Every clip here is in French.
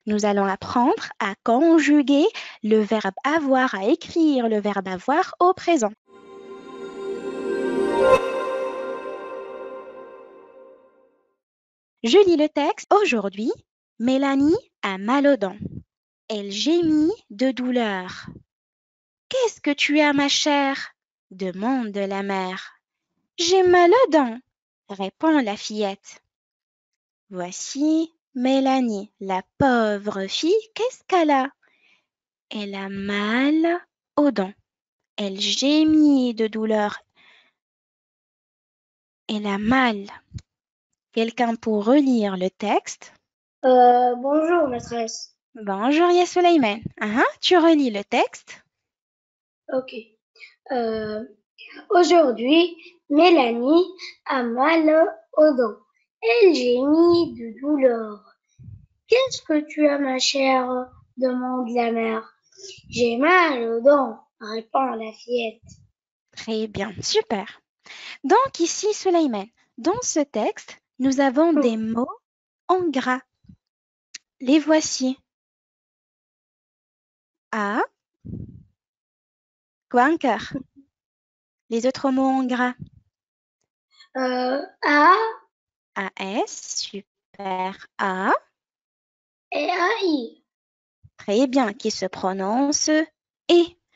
nous allons apprendre à conjuguer le verbe avoir, à écrire le verbe avoir au présent. Je lis le texte. Aujourd'hui, Mélanie a mal aux dents. Elle gémit de douleur. Qu'est-ce que tu as, ma chère? Demande la mère. J'ai mal aux dents, répond la fillette. Voici Mélanie, la pauvre fille, qu'est-ce qu'elle a? Elle a mal aux dents. Elle gémit de douleur. Elle a mal. Quelqu'un pour relire le texte? Bonjour, maîtresse. Bonjour, Ya Souleyman. Tu relis le texte? Ok. Euh, Aujourd'hui, Mélanie a mal aux dents. Elle gémit de douleur. Qu'est-ce que tu as, ma chère? Demande la mère. J'ai mal aux dents, répond la fillette. Très bien, super. Donc ici, Souleyman, dans ce texte, nous avons des mots en gras. Les voici. A, quoi encore? Les autres mots en gras. A AS, super. A, et AI. très bien, qui se prononce et.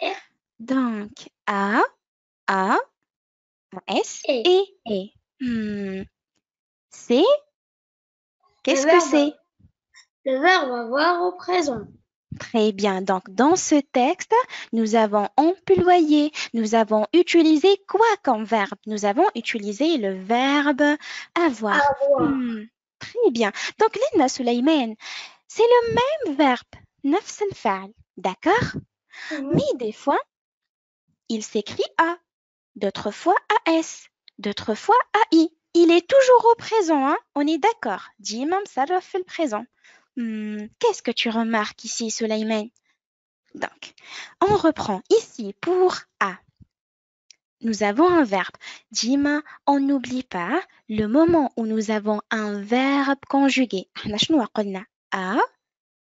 Et, Donc, A, S et. et. C'est, Le qu'est-ce que verbe, c'est? le verbe avoir au présent. Très bien. Donc, dans ce texte, nous avons employé, nous avons utilisé quoi comme verbe? Nous avons utilisé le verbe avoir. Avoir. Très bien. Donc, Lina Souleyman, c'est le même verbe, نفس الفعل. D'accord? Mais Mhm. des fois, il s'écrit A, d'autres fois AS, d'autres fois AI. Il est toujours au présent, hein? On est d'accord. Dima msarraf في présent. Qu'est-ce que tu remarques ici, Souleyman? Donc, on reprend ici pour A. Nous avons un verbe. Dima, on n'oublie pas le moment où nous avons un verbe conjugué. احنا شنو قلنا؟ A,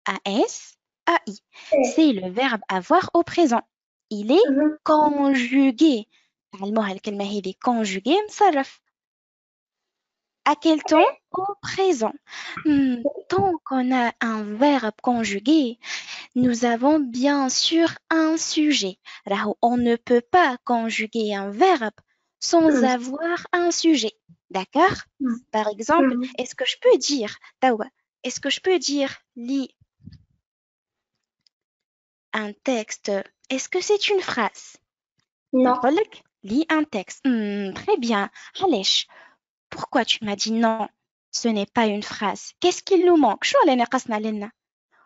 AS, AI. Et. C'est le verbe avoir au présent. Il est Mhm. conjugué. تعلموها الكلمة هذه conjugué مصرف. À quel temps? Au présent. Tant qu'on a un verbe conjugué, nous avons bien sûr un sujet. Alors, on ne peut pas conjuguer un verbe sans Mhm. avoir un sujet. D'accord? Par exemple, Mhm. est-ce que je peux dire, Tawa, est-ce que je peux dire lis un texte? Est-ce que c'est une phrase? Non. نقول لك, lis un texte. Très bien. Allez, pourquoi tu m'as dit non? Ce n'est pas une phrase. Qu'est-ce qu'il nous manque? شو اللي ناقصنا لنا?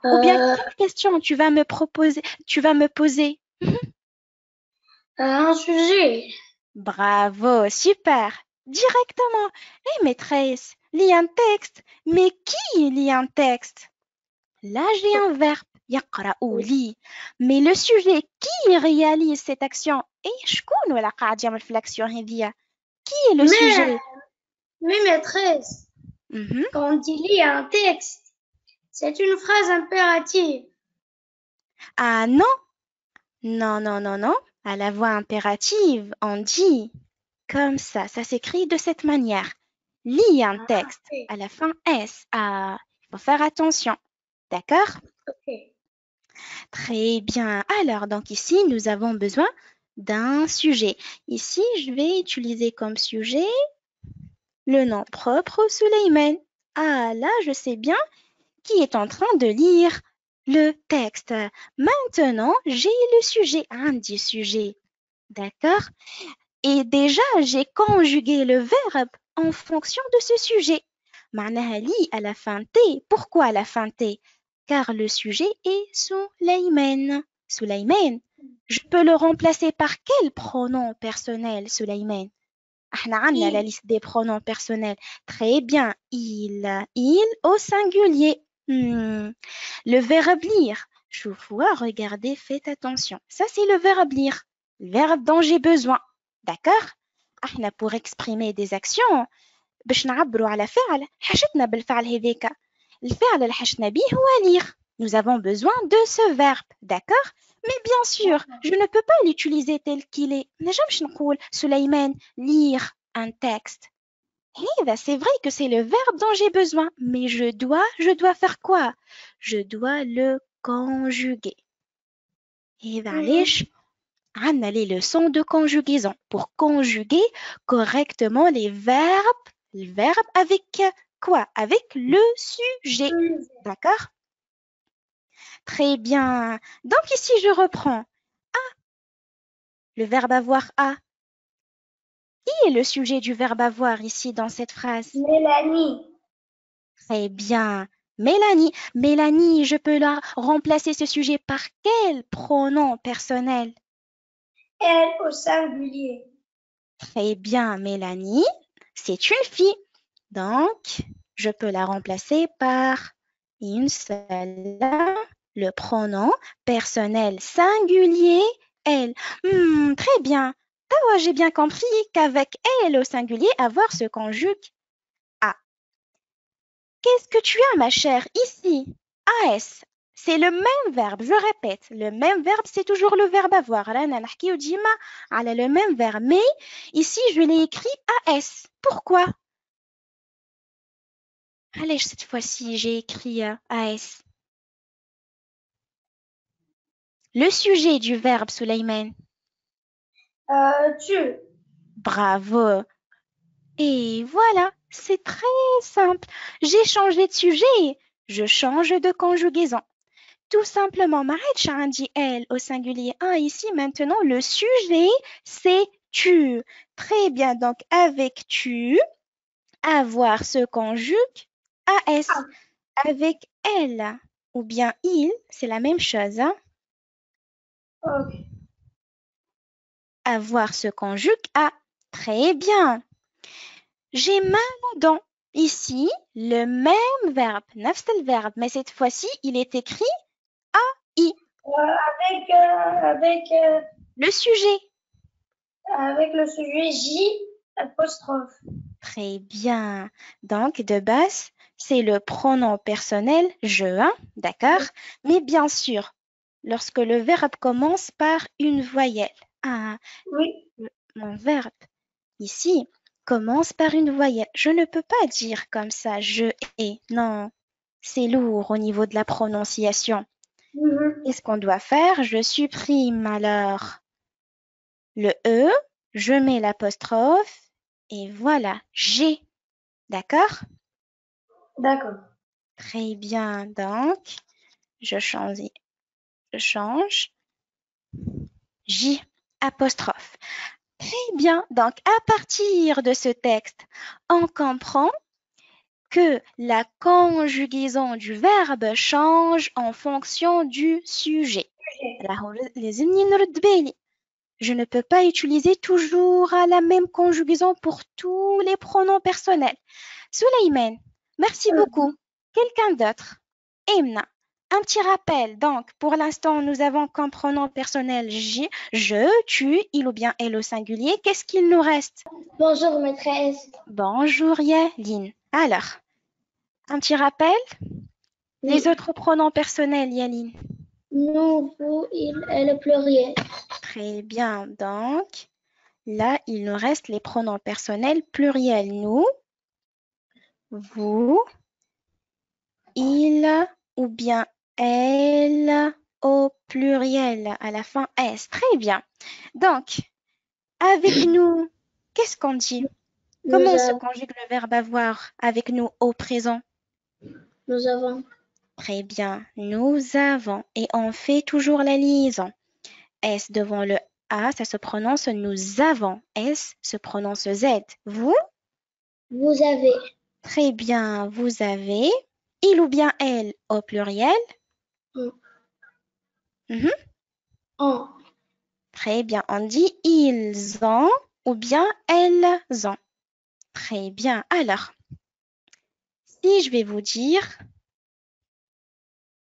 Ou bien, Euh, quelle question tu vas me proposer, tu vas me poser? un sujet. Bravo, super. Directement. Hé, maîtresse, lis un texte. Mais qui lit un texte? Là, j'ai un verbe. يقرأ ou lit. Mais le sujet, qui réalise cette action? Et شكون ولا قاعد يعمل في l'action هذيا? Qui est le Mais, sujet? mais maîtresse, Mhm. quand il lit un texte, c'est une phrase impérative. Ah non, non, non, non, non. À la voix impérative, on dit comme ça s'écrit de cette manière. Lis un Ah, texte. À la fin, S. Ah, il faut faire attention. D'accord? ok. Très bien. Alors, donc ici, nous avons besoin d'un sujet. Ici, je vais utiliser comme sujet le nom propre Suleiman. Ah, là, je sais bien qui est en train de lire le texte. Maintenant, j'ai le sujet. Un dit sujet. D'accord? Et déjà, j'ai conjugué le verbe en fonction de ce sujet. معناها لي à la fin T. Pourquoi à la fin T? Car le sujet est Suleiman. Suleiman. Je peux le remplacer par quel pronom personnel, Suleiman? احنا عندنا la Il, liste des pronoms personnels. Très bien. Il au singulier. Le verbe lire. شوفوا, regardez, faites attention. Ça, c'est le verbe lire. Le verbe dont j'ai besoin. D'accord? احنا pour exprimer des actions باش نعبروا على فعل حاجتنا بالفعل هذاك. الفعل اللي حشنا به هو lire. Nous avons besoin de ce verbe, d'accord? Mais bien sûr, je ne peux pas l'utiliser tel qu'il est. نجمش نقول سليمان lire un texte. C'est vrai que c'est le verbe dont j'ai besoin, mais je dois faire quoi? Je dois le conjuguer. Et علاش عندنا les leçons de conjugaison pour conjuguer correctement les verbes avec quoi? Avec le sujet. D'accord? Très bien. Donc ici, je reprends. Le verbe avoir a. Qui est le sujet du verbe avoir ici dans cette phrase? Mélanie. Très bien. Mélanie. Mélanie, je peux la remplacer ce sujet par quel pronom personnel? Elle au singulier. Très bien, Mélanie. C'est une fille. Donc, je peux la remplacer par une seule, le pronom personnel singulier, elle. Très bien. Tawa, j'ai bien compris qu'avec elle au singulier, avoir se conjugue à. Qu'est-ce que tu as, ma chère, ici? AS. C'est le même verbe, je répète. Le même verbe, c'est toujours le verbe avoir. Là, نحكيو ديما على le même verbe. Mais ici, je l'ai écrit AS. Pourquoi? Allez, cette fois-ci, j'ai écrit AS. Le sujet du verbe, Sulaiman. Tu. Bravo. Et voilà, c'est très simple. J'ai changé de sujet. Je change de conjugaison. Tout simplement, Maïtcha dit elle au singulier 1 ici. Maintenant, le sujet, c'est tu. Très bien. Donc, avec tu, avoir se conjugue AS. Avec elle ou bien il, c'est la même chose. Hein? Ok. Avoir se conjugue à. Très bien. J'ai mal aux dents. Ici, le même verbe, نفس le verbe, mais cette fois-ci, il est écrit I. Le sujet. Avec le sujet J apostrophe. Très bien. Donc, de base, c'est le pronom personnel je, hein, d'accord? Mais bien sûr, lorsque le verbe commence par une voyelle. Ah, Oui. mon verbe ici commence par une voyelle. Je ne peux pas dire comme ça je ai. Non, c'est lourd au niveau de la prononciation. Qu'est-ce qu'on doit faire? Je supprime alors le E, je mets l'apostrophe et voilà, j'ai. D'accord? D'accord. Très bien. Donc, je change. Je change. J apostrophe. Très bien. Donc, à partir de ce texte, on comprend que la conjugaison du verbe change en fonction du sujet. Je ne peux pas utiliser toujours la même conjugaison pour tous les pronoms personnels. Sulaiman, merci beaucoup. Quelqu'un d'autre? Emna, un petit rappel. Donc, pour l'instant, nous avons comme pronom personnel j, je, tu, il ou bien elle au singulier. Qu'est-ce qu'il nous reste? Bonjour maîtresse. Bonjour Yaline. Alors, un petit rappel. Les Oui. autres pronoms personnels, Yaline. Nous, vous, il et le pluriel. Très bien. Donc, là, il nous reste les pronoms personnels pluriels. Nous, vous, il ou bien elle au pluriel à la fin S. Très bien. Donc, avec nous, qu'est-ce qu'on dit? Nous, Comment se conjugue le verbe avoir avec nous au présent? nous avons. Très bien. Nous avons et on fait toujours la liaison. S devant le A, ça se prononce nous avons. S se prononce Z. Vous? Vous avez. Très bien. Vous avez. Il ou bien elle au pluriel? Mhm. En. Très bien. On dit ils ont ou bien elles ont. Très bien. Alors, si je vais vous dire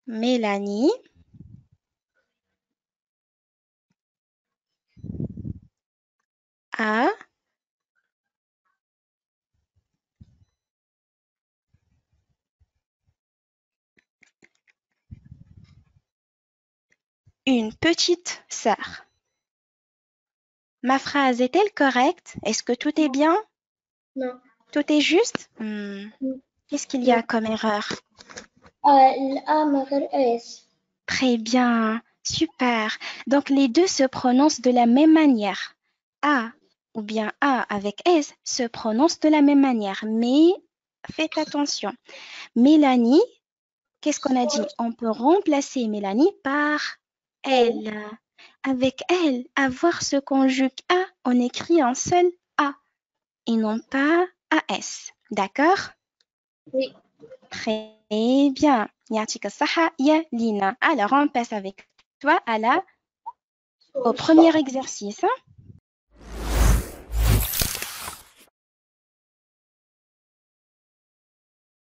Mélanie a une petite sœur. Ma phrase est-elle correcte? Est-ce que tout est bien? Non. Tout est juste? Qu'est-ce qu'il y a Non. comme erreur? الآ من غير اس. Très bien, super. Donc les deux se prononcent de la même manière. A ou bien A avec S se prononcent de la même manière. Mais faites attention. Mélanie, qu'est-ce qu'on a dit? On peut remplacer Mélanie par elle. Avec elle, avoir se conjugue A, on écrit un seul A et non pas AS. D'accord? Oui. Très bien. Yatika Saha, ya Lina. Alors, on passe avec toi au premier exercice.